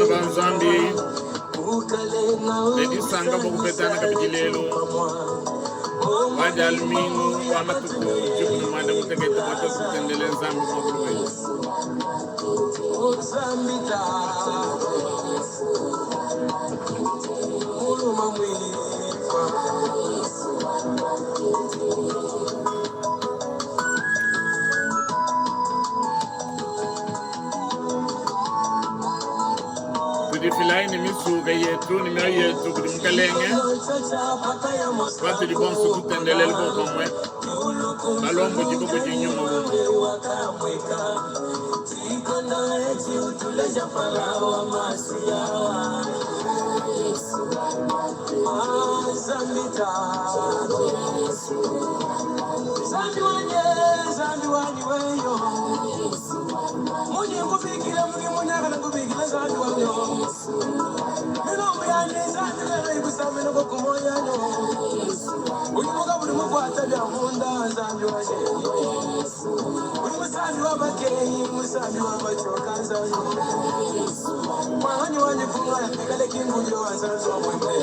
bana banzambi ledi sanga bokupetana kabijilelo wajal mingu wamatuku jibnu mande mutegete moto kutendele nzambi mokruwe zambita muluma mwifa filaini misuga yetu ni myo yetu kudimkalenge watu libonsu kutendele libo komwe balombo jibuko jinyumu zambi wani weyo mwenye kubikila mwenye mwenye kubikila zambi wanyo milomu yane zambi lele ikusamene kwa kumoyano ulimuka buli mukwata bya munda zambi wanye uli musambi wabakeyi musambi wabachoka zambi mwanyi wanye kumwa yakale kingujo wanzanzo mwembe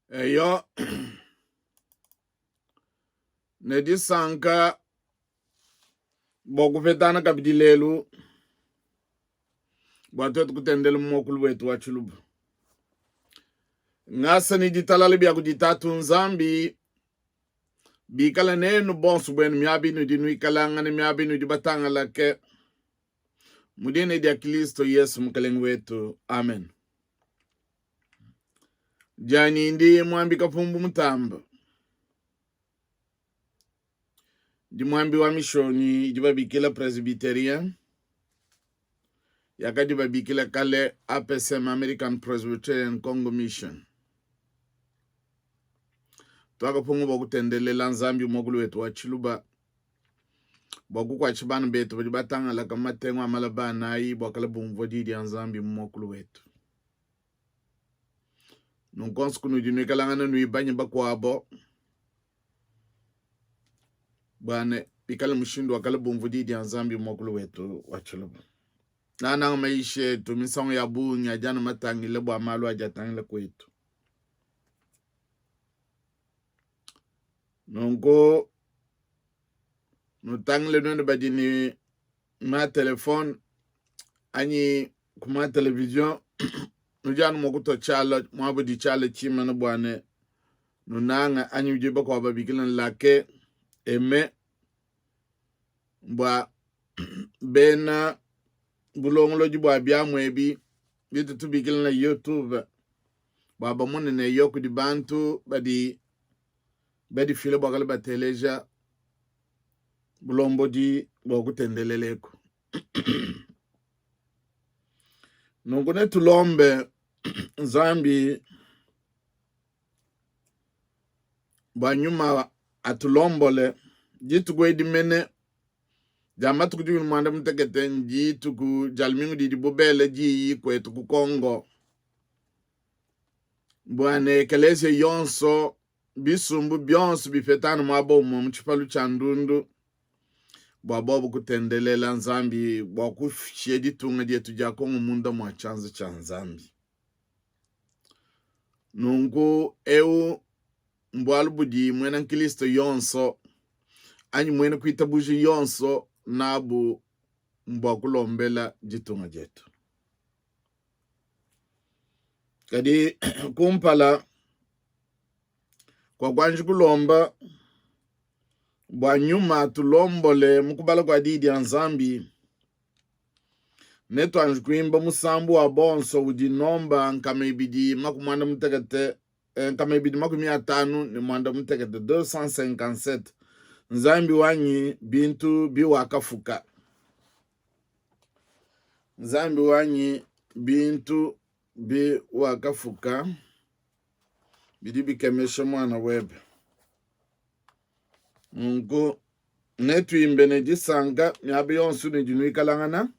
yo nedi sanka boku fetana kabidilelu bwatot kutendele mokulu wetu wa chulubu ngasa ni ditalale bya kuditatu nzambi bikala nenu bonsu bwen miabinu di nuikalanga ni miabinu di batanga lake mudine dia Kristo Yesu mkaleng wetu amen. Jani ndi mwambi kapumbu mutamba di mwambi wa mishoni di babikila Presbyterian yaka di babikila kale APSM American Presbyterian Congo Mission twaka pungu boku tendele lanzambi mogulu wetu wa chiluba boku kwa chibanu betu di batanga laka matengu amalabana ayi bokala bumvodi di anzambi mogulu wetu nunkonsu kunu di nuikalangana nui banyi bakwabo bwane pikala mushindu wakala bumvudi di anzambi mogulu wetu wa chiluba nana maishe tumisongo ya bunya jana matangi lebo amalu ajatangi kwetu nunko nutangle nune badini ma telefone anyi kuma television nujanu mokuto chala mwabudi chala chima na bwane nunanga anyi ujiba kwa babikila lake eme mbwa bena bulongolo jibwa bya mwebi bitu tubikila na YouTube baba mune ne yoku di bantu badi file bakala bateleja bulombo di bokutendeleleko nungune tulombe nzambi banyuma atulombole jitu gwedi mene jamatu kujuni mwanda mtekete jitu ku jalmingu di bubele ji kwetu ku Kongo bwane kelese yonso bisumbu byonso bifetana mwabo mchipalu chandundu bwabobu kutendelela nzambi bwakufishie ditunga dietu ja Kongo munda mwa chanzo cha nzambi nungu eu mbwalubudi mwena Kristo yonso anyi mwena kuitabuji yonso nabu mbwakulombela ditunga dietu kadi kumpala kwa kwanji kulomba bwanyuma tulombole mukubala kwa didi anzambi neto anjukuimba musambu wa bonso udi nomba nkama ibidi makumwanda mutekete nkama ibidi makumi atanu ni mwanda mutekete 257 nzambi wanyi bintu biwakafuka nzambi wanyi bintu biwakafuka bidi bikemeshe mwana webe nko netu imbene disanga nyabe yonsu ne jinu ikalangana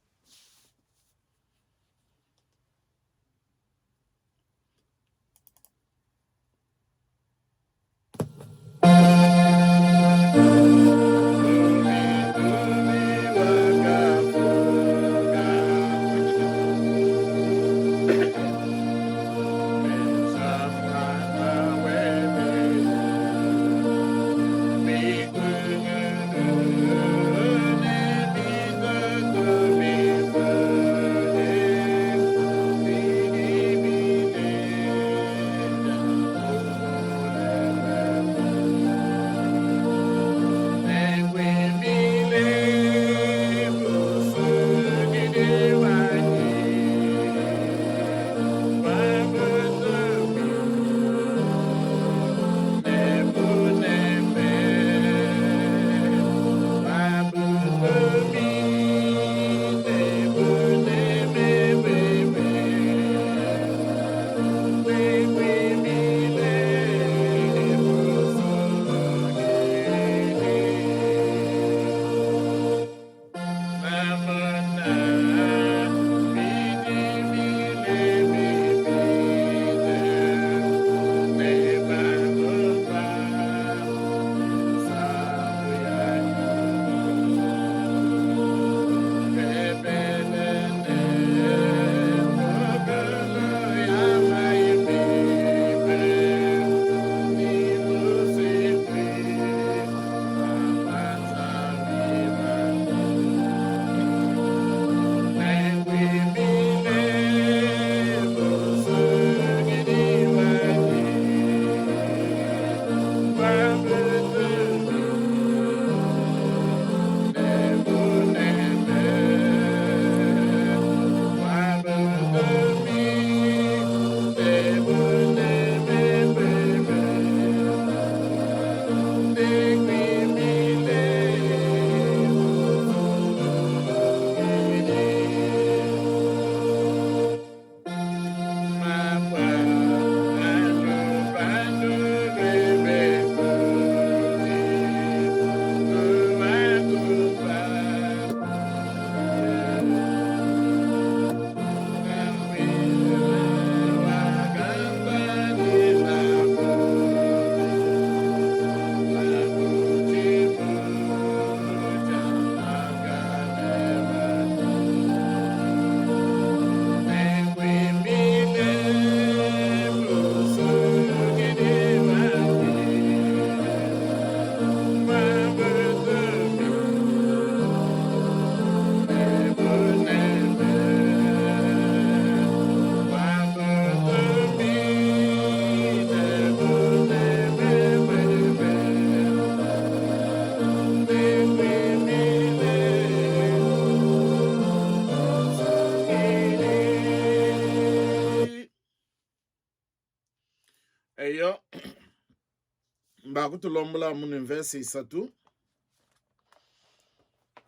kutulombula mune verse isatu.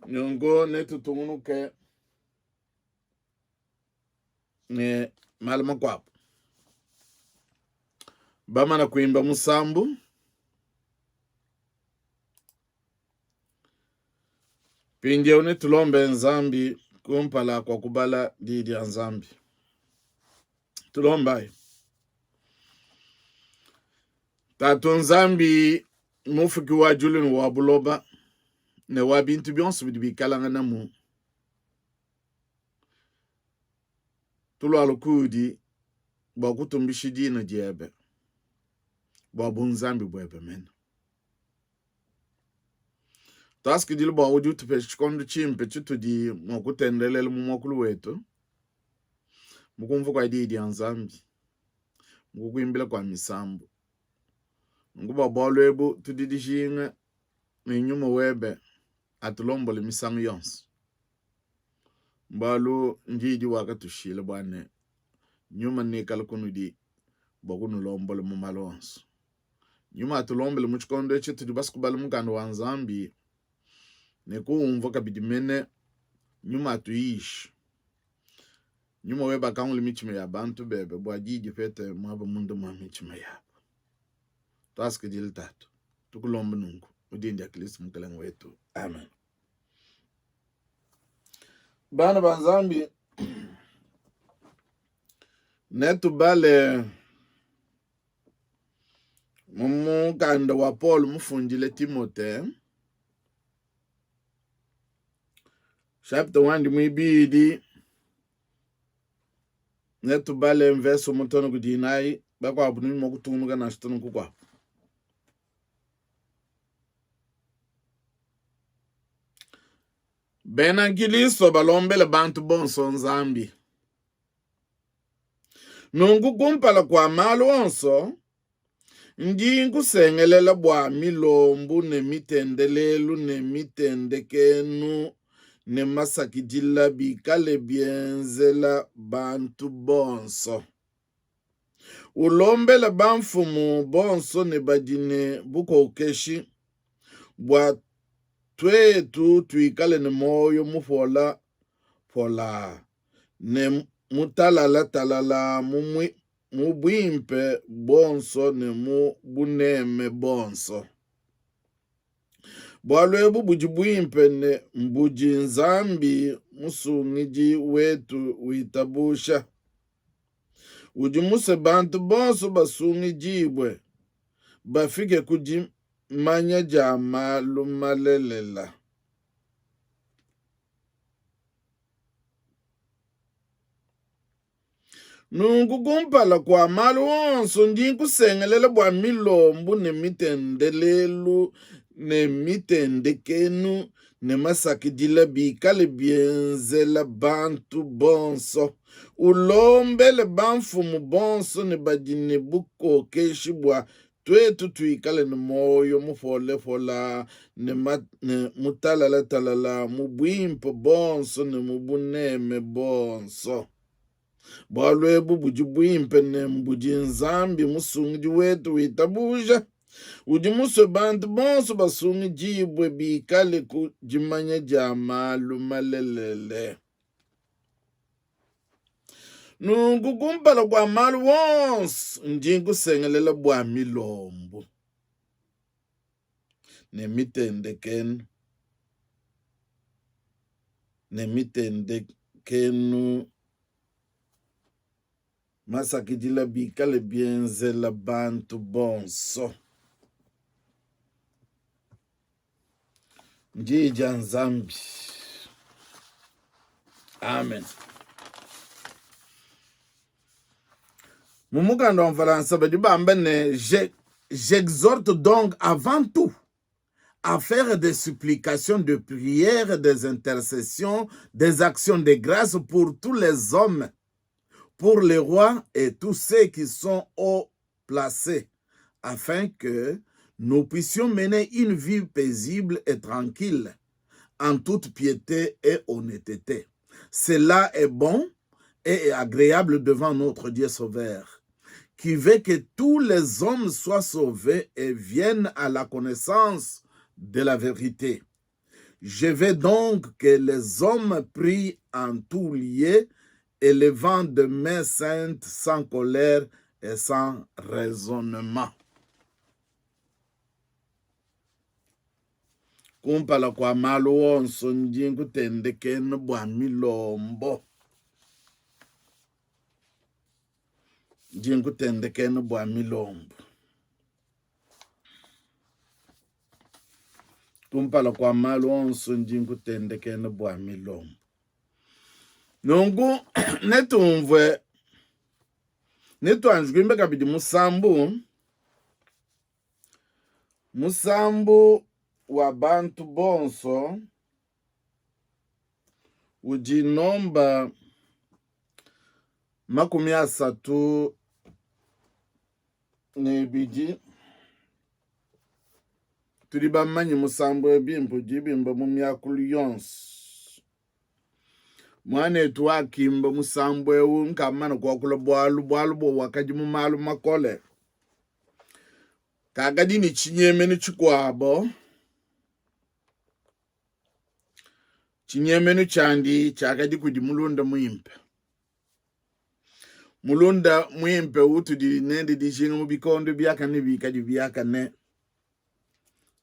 Nyongo netu tungunuke ne malama kwapo. Bama na kuimba musambu. Pinge une tulombe nzambi kumpala kwa kubala didi ya nzambi. Tulombai. Tatu nzambi mufuki wa julun wa buloba. Ne wa bintu bionsu bidibi kalanga na mu. Tulo alukudi ba kutumbishidi na diebe. Ba bunzambi bwebe mena. Taski dili ba uju tupe chikondu chimpe chutu di mwakutendelele mwakulu wetu. Mkumfu kwa didi ya nzambi. Mkukuimbila kwa misambu. Mkuba bolu ebu tudidishinga ni nyuma webe atulombole misangu yonsu. Mbalu njiji waka tushile bwane. Nyuma nikala kunu di bakunu lombole mumalo onsu. Nyuma atulombole mchikondo eche tudi baskubale mkando wa nzambi. Neku umva kabidimene nyuma atuishi. Nyuma weba kaunguli michime ya bantu bebe. Bwa jiji fete mwaba mundu mwa michime ya. Taski dili tatu. Tukulomba nungu. Udindi ya kilisi mkalengu wetu. Amen. Bana banzambi. Netu bale. Mumukanda wa Paul mufundile Timote. Chapter 1 di mwibidi. Netu bale mveso mutono kudinai. Bako abunimi mokutumuga na shitono kukwa. Benangiliso balombele bantu bonso nzambi. Nungu kumpala kwa malu onso. Njingu sengelela bwa milombu ne mitendelelu ne mitendekenu ne masakidila bikale bienzela bantu bonso. Ulombele banfumu bonso ne badine buko ukeshi bwa twetu tuikale ne moyo mufola fola ne mutalala talala mubwimpe bonso ne mubuneme bonso. Bwalwebu bujibwimpe ne mbuji nzambi musungiji wetu uitabusha. Ujimuse bantu bonso basungijibwe. Bafike kujimanya jama lumalelela. Nungu kumpala kwa malu onso njinku sengelela bwa milombu ne mitendelelu ne mitendekenu ne masakidila bikale bienzela bantu bonso. Ulombele banfumu bonso ne badine buko keshi bwa twetu tuikale ne moyo mufole fola ne mutalala talala mubwimpo bonso ne mubuneme bonso. Bwalwebu bujibwimpe ne mbuji nzambi musungiji wetu witabusha. Ujimuswe bantu bonso basungijibwe bikale kujimanya jamalu malelele. Nungu kumpala kwa malu wonsu njingu sengelela bwa milombu ne mitendekenu masakidila bikale bienzela bantu bonso. Njija nzambi. Amen. Mumukando en Faransa j'exhorte donc avant tout à faire des supplications, de prières, des intercessions, des actions de grâce pour tous les hommes, pour les rois et tous ceux qui sont haut placés, afin que nous puissions mener une vie paisible et tranquille, en toute piété et honnêteté. Cela est bon et agréable devant notre Dieu Sauveur, qui veut que tous les hommes soient sauvés et viennent à la connaissance de la vérité. Je veux donc que les hommes prient en tout lieu, élevant de mains saintes sans colère et sans raisonnement. Kumpala kwa malo wonso njingu tendekene bwa milombo. Njingu tendekene bwa milombo. Kumpala kwa malo wonso njingu tendekene bwa milombo. Nungu netumvwe netuanjwimbe kabidi musambu wa bantu bonso ujinomba 32 tuli bamanyi musambu ebimpu jibimba mu myakulu yonse. Mwana etu wakimba musambu ewu nkamana kwakula bwalu bo wakaji mu malu makole. Kagadi ni chinyeme ni chikwabo. Chinyeme ni chandi chakadi kudi mulunda muimpe. Mulunda muimpe utu di nende di jinga mubikondo biaka ne bikadi biaka ne.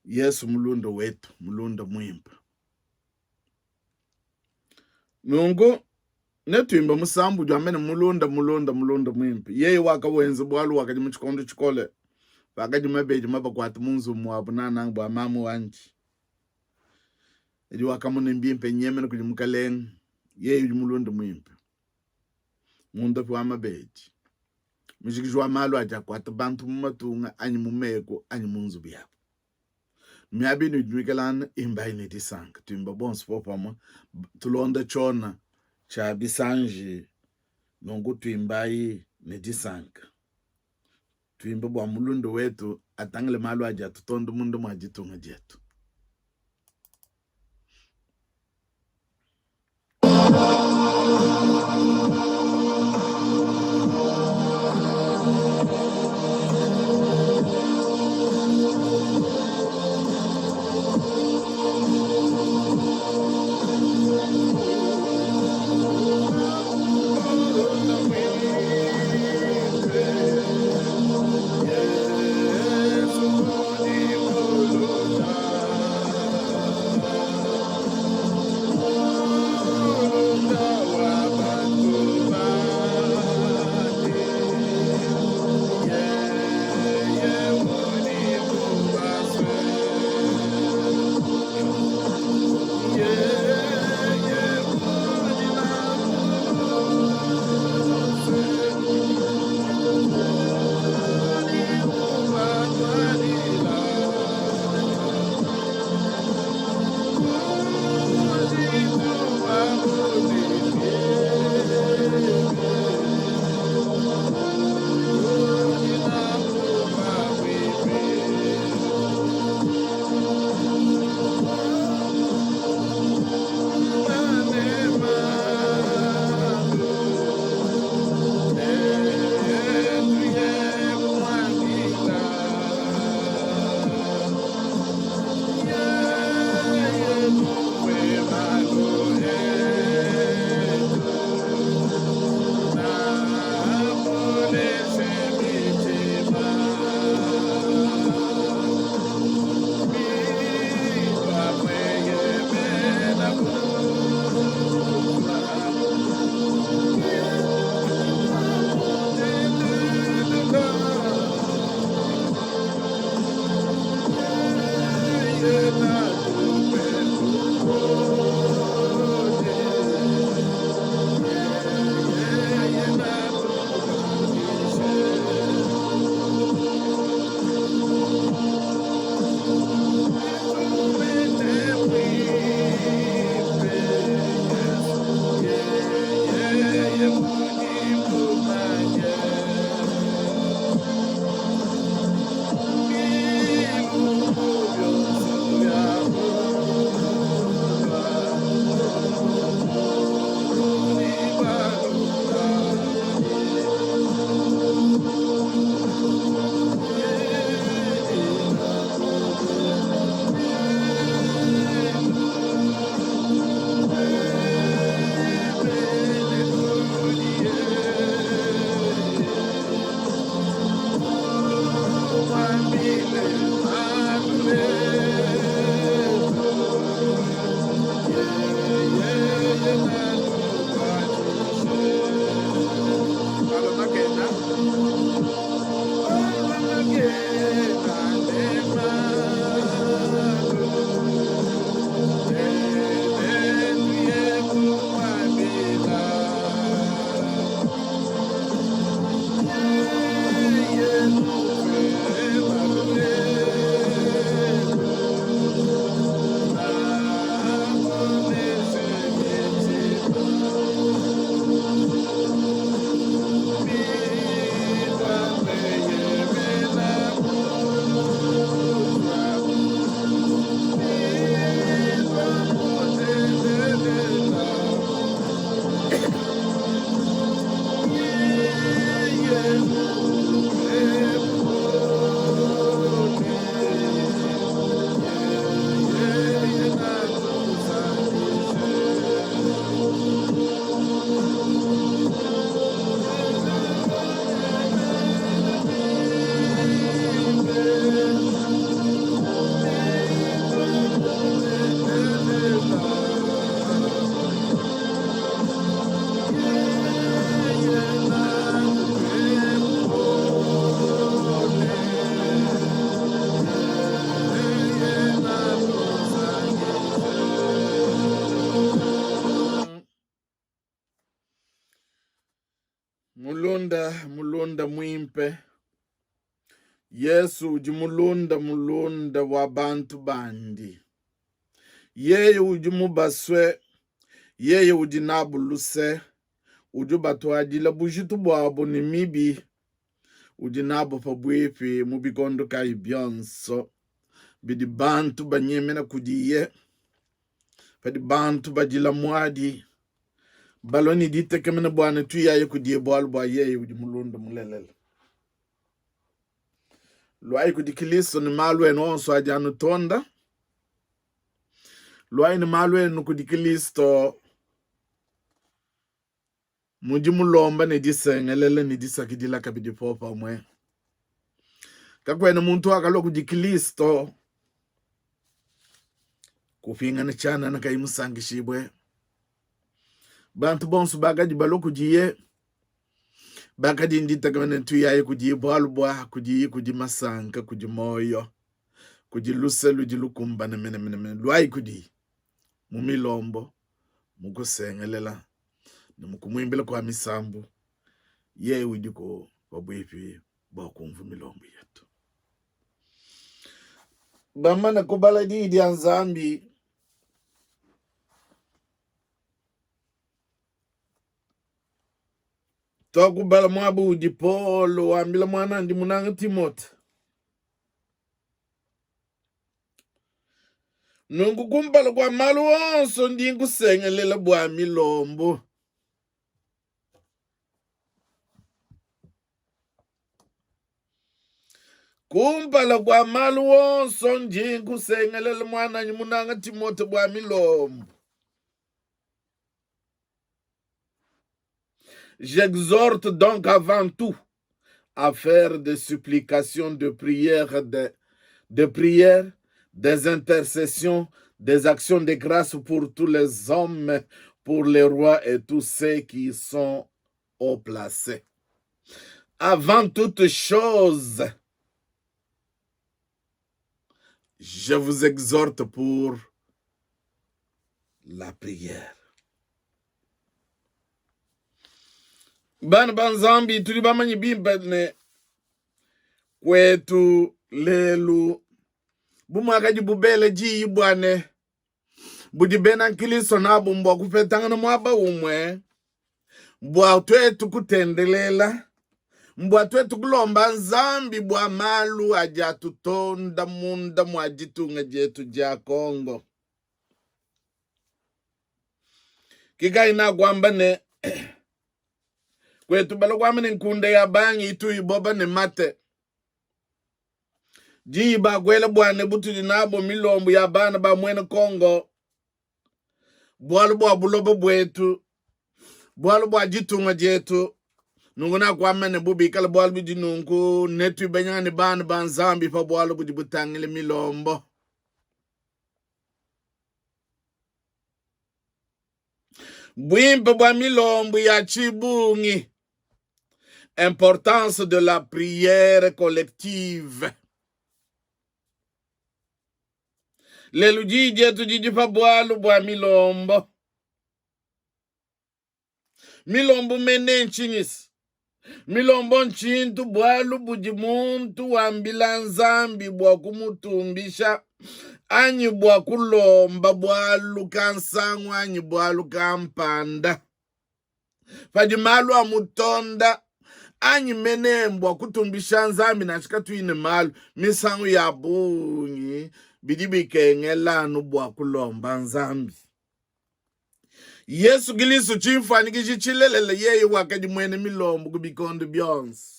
Yesu mulunda wetu, mulunda muimpe. Nungu netuimba musambu jamene mulunda muimpe. Yeye waka wenze bwalu wakaji mchikondo chikole. Wakaji mabeji mabakwati munzu mwabu nanangu wa mamu wanchi. Edi waka munembimpe nyemene kuji mkaleng. Yeye mulunda muimpe. Mundopi wa mabeji. Mjikijwa malu aja kwati bantu mumatunga anyi mumeko anyi munzu biyabu. Miabi ni dwikelan imbai ni disank. Tuimba bonsu popama. Tulonda chona. Cha bisanji. Nungu tuimbai ni disank. Tuimba bwa mulundu wetu. Atangle malu aja tutondo mundu majitunga jetu. mulunda mwimpe. Yesu uji mulunda wa bantu bandi. Yeye uji mubaswe. Yeye uji nabuluse. Uji batwajila bujitu bwabo ni mibi. Uji nabo pabwepi mubikondo kai bionso. Bidi bantu banyemena kudiye. Padi bantu bajila mwadi. Baloni dite kemena bwane tu yaye kudiye bwalu bwa yeye uji mulunda mulelele. Luai kudikiliso ni malwe nonso ajanu tonda. Luai ni malwe nukudikilisto. Mujimulomba ni disengelele ni disakidila kabidi popa mwe. Kakwene muntu wakalo kudikilisto. Kufinga ni chana na kaimusangi shibwe. Bantu bonsu bagaji balo kujiye. Bagaji ndita kamene tuyaye kujiye bwalubwa. Kuji masanka, kuji moyo. Kuji luselu jilukumba na mene. Luai kudi. Mumilombo. Mukusengelela. Na mukumuimbele kwa misambu. Ye ujiko wabwepi bakumvu milombo yetu. Bamana kubala di anzambi. Tokubala mwabu uji Polo wambila mwana ndi munanga Timote. Nungu kumbala kwa malu onso ndi nkusengelela bwa milombo. Kumbala kwa malu onso ndi nkusengelela mwana ndi munanga Timote bwa milombo. J'exhorte donc avant tout à faire des supplications, de prières, des intercessions, des actions de grâce pour tous les hommes, pour les rois et tous ceux qui sont haut placés. Avant toute chose, je vous exhorte pour la prière. Bana banzambi tuli bamanyi bimba ne kwetu lelu bumwakaji bubele ji bwane budi bena nkiliso nabo mbwa kupetangana mwaba umwe mbwa twetu kutendelela mbwa twetu kulomba nzambi bwa malu aja tutonda munda mwajitunga jetu ja Kongo kika ina kwamba ne kwetu balo kwa mene nkunde ya bangi itu iboba ne mate. Jiba kwele bwane butu dinabo milombu ya bana ba mwene Kongo. Bwalu bwa bulobo bwetu. Bwalu bwa jitunga jetu. Nunguna kwa mene bubi kala bwalu bidi nungu. Netu ibanyani bana banzambi pa bwalu budi butangile milombo. Bwimpe bwa milombu ya chibungi. Importance de la prière collective. Lelu jetu jijipa bwalu bwa milombo. Milombo mene nchinis. Milombo nchintu bwalu buji muntu wambila nzambi bwa kumutumbisha. Anyi bwa kulomba bwalu kansangu anyi bwalu kampanda. Fajimalu wa mutonda. Anyi menembwa kutumbisha nzambi na chika tuine malu. Misangu ya bunyi. Bidibike ngelanu bwa kulomba nzambi. Yesu gilisu chimfani kichichilelele yeye wakaji mwene milombo kubikondo bionsi.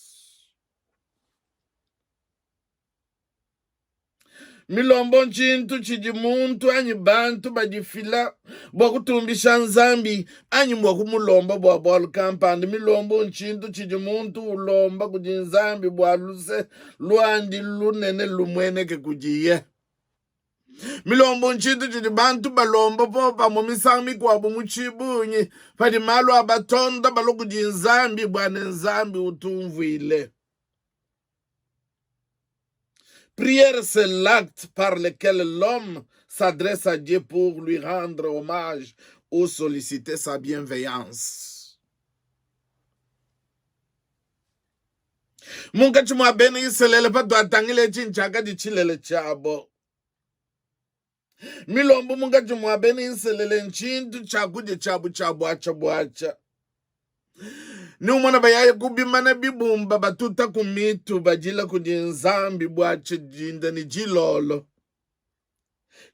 Milombo nchintu chiji muntu anyi bantu bajifila bwa kutumbisha nzambi anyi mwa kumulomba bwa bwalu kampandi. Milombo nchintu chiji muntu ulomba kuji nzambi bwa luse luandi lunene lumweneke kujiye. Milombo nchintu chiji bantu balomba popa mumisangi kwa bumuchibunyi padi malu abatonda balo kuji nzambi bwa nzambi utumvuile. Prière, c'est l'acte par lequel l'homme s'adresse à Dieu pour lui rendre hommage ou solliciter sa bienveillance. Munga chumwa beni iselele pa atangile chinchaka di chilele chabo. Milombo munga chumwa beni iselele nchintu chaku di chabu acha. Ni umwana bayaye kubimana bibumba batuta kumitu bajila kudinzambi bwache jinda ni jilolo.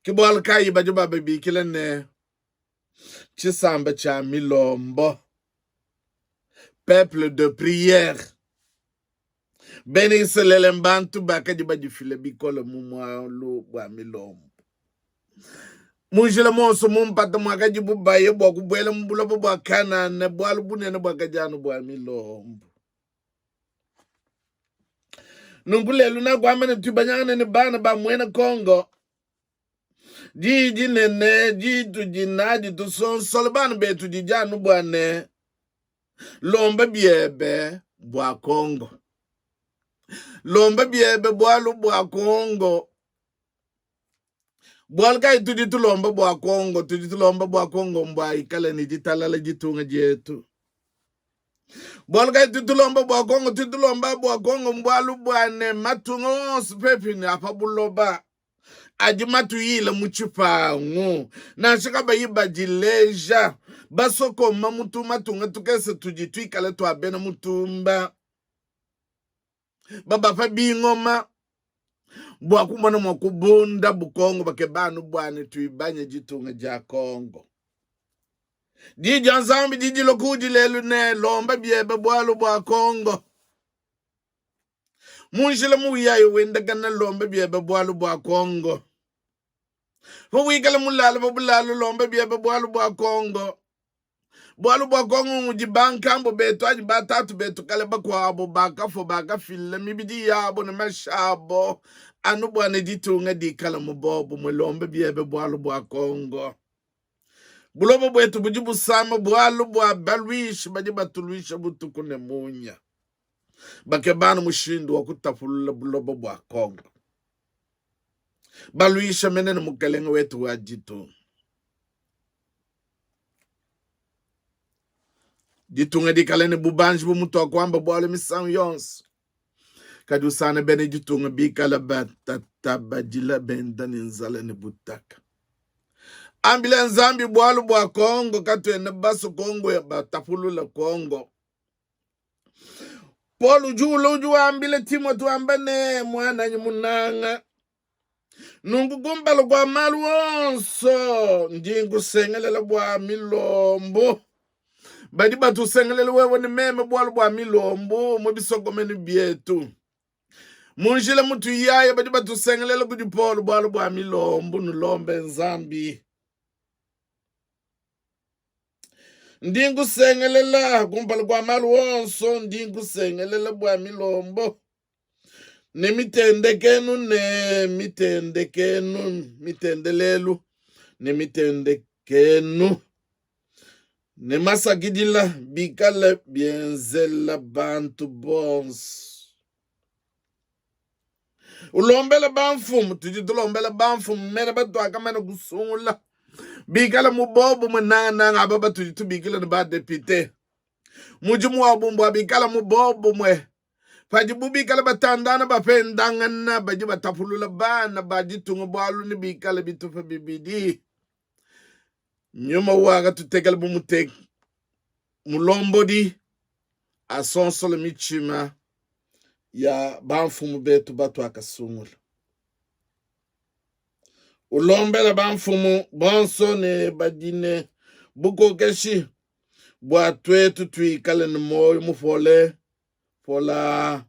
Kibwal kayi bajuba baby kile ne. Chisamba cha milombo. Peuple de prière. Beni selele mbantu baka di bajifile bikole mumwalu bwa milombo. Mujile monso mumpata mwaka jibubaye bwa kubwele mbula bwa kana ne bwalu bunene bwa kajanu bwa milombo. Nungulelu na kwamene tubanyane ni bana ba mwene Kongo. Jiji nene, jitu jinaji tu solbana betu jijanu bwa ne. Lombe biebe bwa Kongo. Lombe biebe bwalu bwa Kongo. Bwalga tujitu lombe bwa Kongo, tujitu lombe bwa Kongo mbwa ikale ni jitalala jitunga jetu. Bwalga tujitu lombe bwa Kongo, tujitu lombe bwa Kongo mbwalu bwa ne matungo spepi ni apabuloba. Aji matu yile muchipangu. Na shikaba yiba jileja. Basoko mamutu matunga tukese tujitu ikale tuabena mutumba. Baba fa bingoma. Bwa kumana mwakubunda bukongo bakebanu bwane tuibanye jitunga ja Kongo. Jiji anzambi jiji lokuji lelu ne lomba biebe bwalu bwa Kongo. Munjile muyayo wenda gana lomba biebe bwalu bwa Kongo. Huwikale mulala babulalu lomba biebe bwalu bwa Kongo. Bwalu bwa Kongo mujibankambo betu aji batatu betu kale bakwabo bakafo bakafile mibidi yabo ne mashabo. Anu bwane jitunga di kala mubobo mwelombe biebe bwalu bwa Kongo. Bulobo bwetu bujibu sama bwalu bwa balwish bajiba tulwisha butukune munya. Bakebana mushindu wakutafulula bulobo bwa Kongo. Balwisha menene mukalenga wetu wajitu. Jitunga di kalene bubanji bumutu wakwamba bwalu misangu yonsu. Kadusane bene jitunga bikala batata bajila bendani nzale ne butaka. Ambile nzambi bwalu bwa Kongo katwene basu Kongo ya batafulula Kongo. Paul uju ambile Timotu ambane mwana nyimunanga. Nungu gumbalo kwa malu onso. Njingu sengelela bwa milombo. Badi batu sengelela wewe ni meme bwalu bwa milombo. Mwebisoko meni bietu. Munjile mutu yaye badi batu sengelela kudi Paul bwalu bwa milombo nulombe nzambi. Ndingu sengelela gumbalo kwa malu onso. Ndingu sengelela bwa milombo. Ne mitendekenu ne mitendekenu mitendelelu ne mitendekenu ne masagidila bikale bienzela bantu bons. Ulombele banfumu tujidulombele banfumu mene batu akamene kusungula bikale mubobu mwenana ngababa tujitu bikile ne ba depite mujimu wabumbu bikale mubobu mwe Pajibubi kala batandana bapendangana baji batapulula bana baji tungo bwalu ni bikala bitufa bibidi. Nyuma waga tutekala bumutek mulombo di asonsole michima ya banfumu betu batu akasungula. Ulombela banfumu bonso ne badine buko keshi bwatwetu tuikale ni moyo mufole fola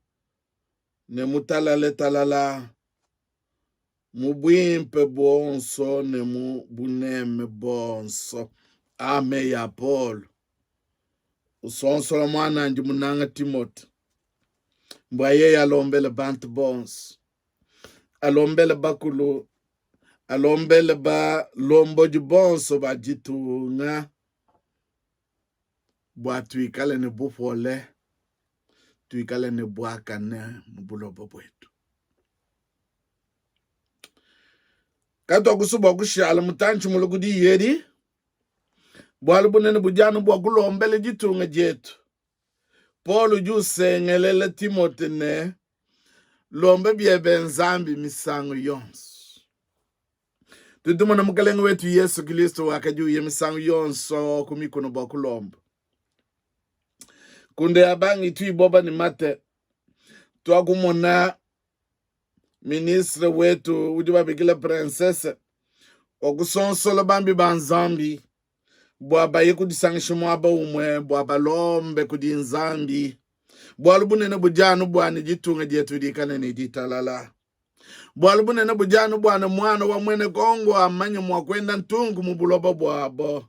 ne mutalale talala mubwimpe bonso ne mubuneme bonso ame ya Paul usonso la mwana nji munanga Timothy mbwaye ya lombele bantu bonso alombele bakulu alombele ba lomboji bonso ba jitunga bwatuikale ne bufole tuikale ne bwaka ne mubulobo bwetu. Kato kusuba kushala mutanchi mulugudi yedi. Bwalu bunene bujanu bwa kulombele jitunga jetu. Paul ju sengelele Timothy ne lombe biebe nzambi misango yonso. Tuduma na mukalenga wetu Yesu Kristo wakaju ye misango yonso kumikono bakulomba. Kunde abangi tui boba ni mate. Tuakumona ministre wetu ujiba bigila princesse. Okusonsolo bambi banzambi. Bwaba yeku disangishimo aba umwe. Bwaba lombe kudi nzambi. Bwalubunene bujanu bwani jitunga jetu dikane ni jitalala. Bwalubunene bujanu bwani mwana wa mwene Kongo amanye mwakwenda ntungu mubuloba bwabo.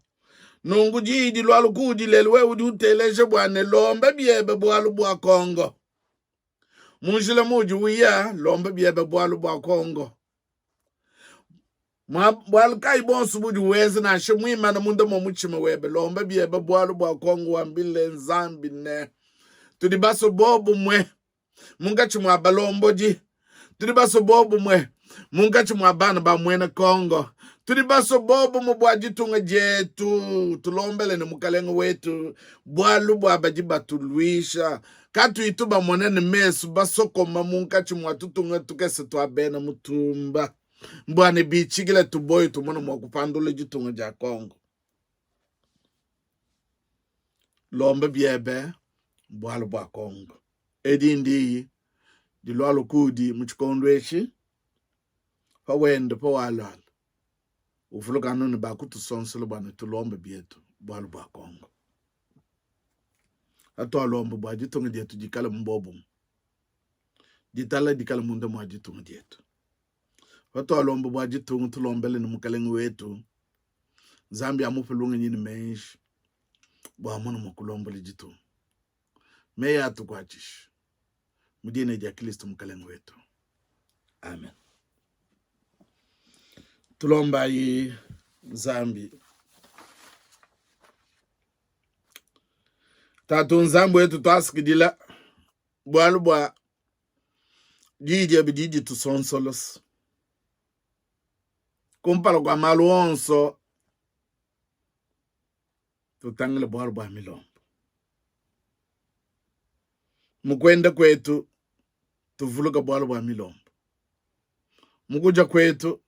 Nungu jidi lwalu kudi lelwe uduteleje bwane lombe biebe bwalu bwa Kongo. Munjile muji uya lombe biebe bwalu bwa Kongo. Bwalu kai bonsu buji weze na shimwima na munda momuchime webe lombe biebe bwalu bwa Kongo wambile nzambi ne. Tudibaso bobu mwe. Munga chimwa balomboji. Tudibaso bobu mwe. Munga chimwa bana ba mwene Kongo. Tudibaso bobu mubwaji tunga jetu. Tulombele ni mukalenga wetu. Bwalu bwabajiba tuluisha. Katu ituba mwanene mesu. Basoko mamunga chimwa tutunga tukese tuabena mutumba. Mbwane bichigile tuboy tumona mwakupandule jitunga ja Kongo. Lombe biebe. Bwalu bwa Kongo. Edi ndi di lwalu kudi mchikondweshi. Hawende po walwala. Ufuluka nuni bakutu sonsolo bwana tulombe bietu. Bwalu bwa Kongo. Hato alombe bwa jitunga dietu jikala mbobu. Jitala jikala munda mwa jitunga dietu. Hato alombe bwa jitunga tulombele ni mukalengu wetu. Zambi amufulunga njini menshi. Bwa mwana mwakulombele jitunga. Meya tukwachish. Mudine ja Kristo mukalengu wetu. Amen. Tulomba yi Zambi. Tatu nzambu wetu twasikidila. Bwalu bwa jiji abijiji tusonsolos. Kumpalo kwa malu onso. Tutangile bwalu bwa milombo. Mukwenda kwetu tuvuluka bwalu bwa milombo. Mukuja kwetu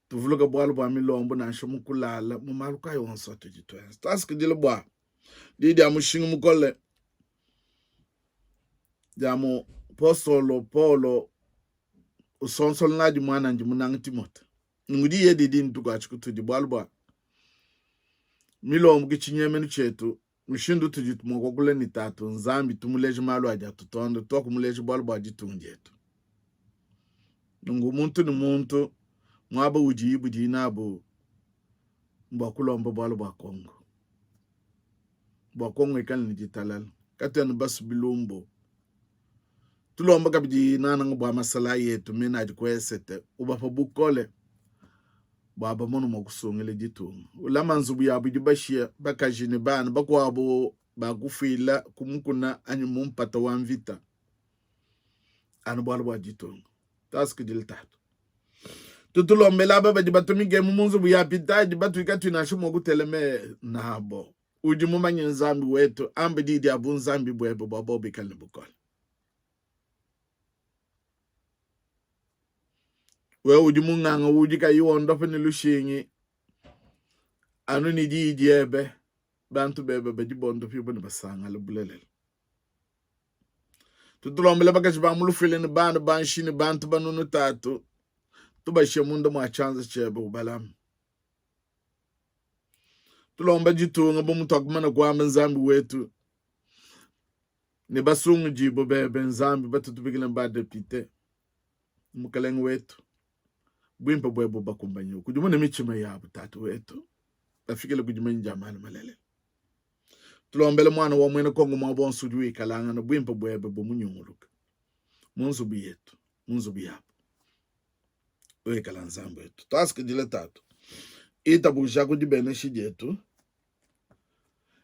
tuvuluka bwalu bwa milombo na shomukulala mumaluka yonso tujitwenza. Tasikidile bwa didi amushingu mukole jamu postolo Paulo usonsolo naji mwana nji munangi Timothy. Ngudi ye didi ntukachikutuji bwalu bwa milombo kichinyemenu chetu. Mushindu tujitu mwakokule ni tatu. Nzambi tumuleji malu aja tutondo. Toku muleji bwalu bwa jitungi yetu. Nungu muntu ni muntu. Mwaba ujiibu jinabu. Mwakulomba bwalu bwa Kongo. Bwa Kongo ikani ni jitalala. Katu ya nubasu bilumbo. Tulomba kabiji nana ngubwa masala yetu. Mina ajikwesete. Ubapa bukole. Baba mono mwakusongele jitunga. Ulama nzubu yabu jibashia baka jine bana baku wabo bakufila kumukuna anyi mumpata wanvita. Anu bwalu bwa jitunga. Taski dil tatu. Tutulombela baba jibatumige mumunzubu yapita jibatu ikatu inashumu wakuteleme nabo. Ujimumanyi nzambi wetu ambe didi abu nzambi bwebo babobi kalne bukole. We ujimunganga ujika yuondofe ni lushingi. Anu ni jiji ebe. Bantu bebe bejibondo fibo ni basanga lubulele. Tutulombele baka jibamulu fili ni bandu banshi ni bantu banunu tatu. Tubashie mundo mwa chanza chebe ubalamu. Tulomba jitunga bumutokumana kwa nzambi wetu. Ni basungu jibo bebe nzambi batu tubigile mbade pite. Mukalengu wetu. Bwimpa bwebo bakumbanyo. Kujumune michima yabu tatu wetu. Bafikile kujumene jamani malele. Tulombele mwana wa mwene Kongo mwabonsu juwi kalanga na bwimpa bwebo bumunyunguluka. Munzubi yetu. Munzubi yabu. Uwe kalanzambu yetu. Taski jile tatu. Ita busha kujibene shijetu.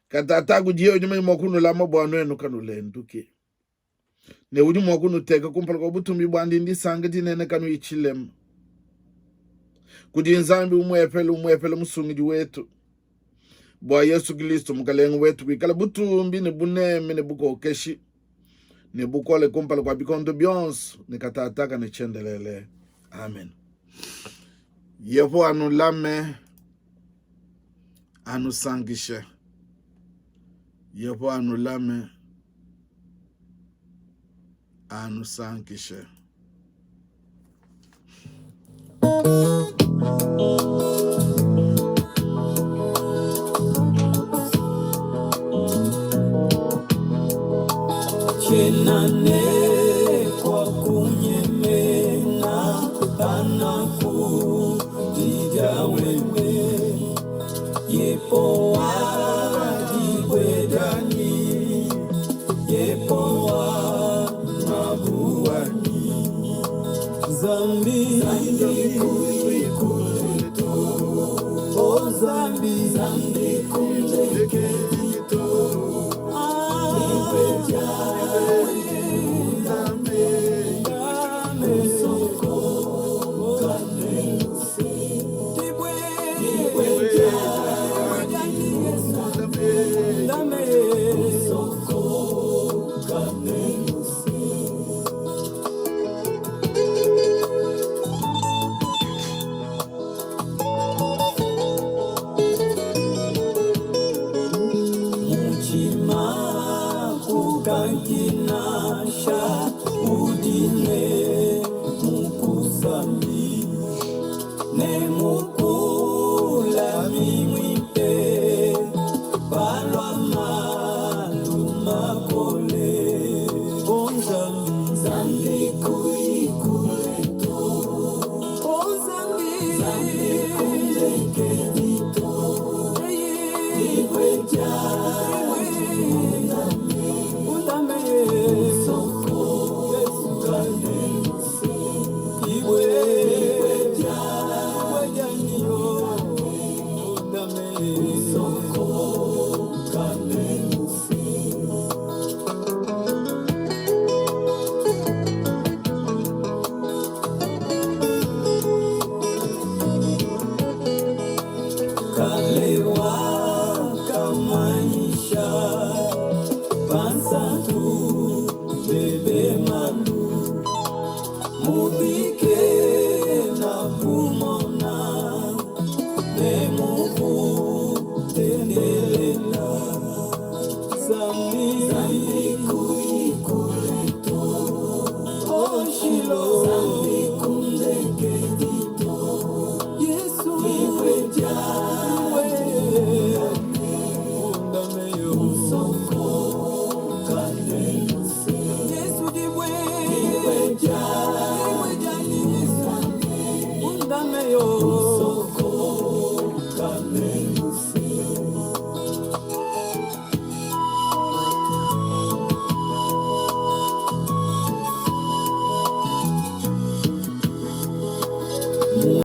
Katata kujie ujumene mwakunu lama bwanu enu kanu lenduki. Ne uju mwakunu teka kumpala kwa butumbi bwandi ndi sangeti nene kanu ichilemu. Kudi nzambi umwepele musungi wetu. bwa Yesu Kristo mkalenga wetu kwikala butumbi ne buneme ne bukokeshi ne bukole kumpala kwa bikondo byonso ne katataka ne chendelele. Amen. Yevo anulame anusangishe. Yevo anulame anusangishe. Chenane kwa kunyemena anaku ijawewe yepo wajibwedani yepo wa mabuani zambi kuikuleto o zambi kuleketo Kinasha udine mukusami ne mukula mimite balwa maluma kole onzambi zambi kuikuleto onzambi kulekedito iweja Amen.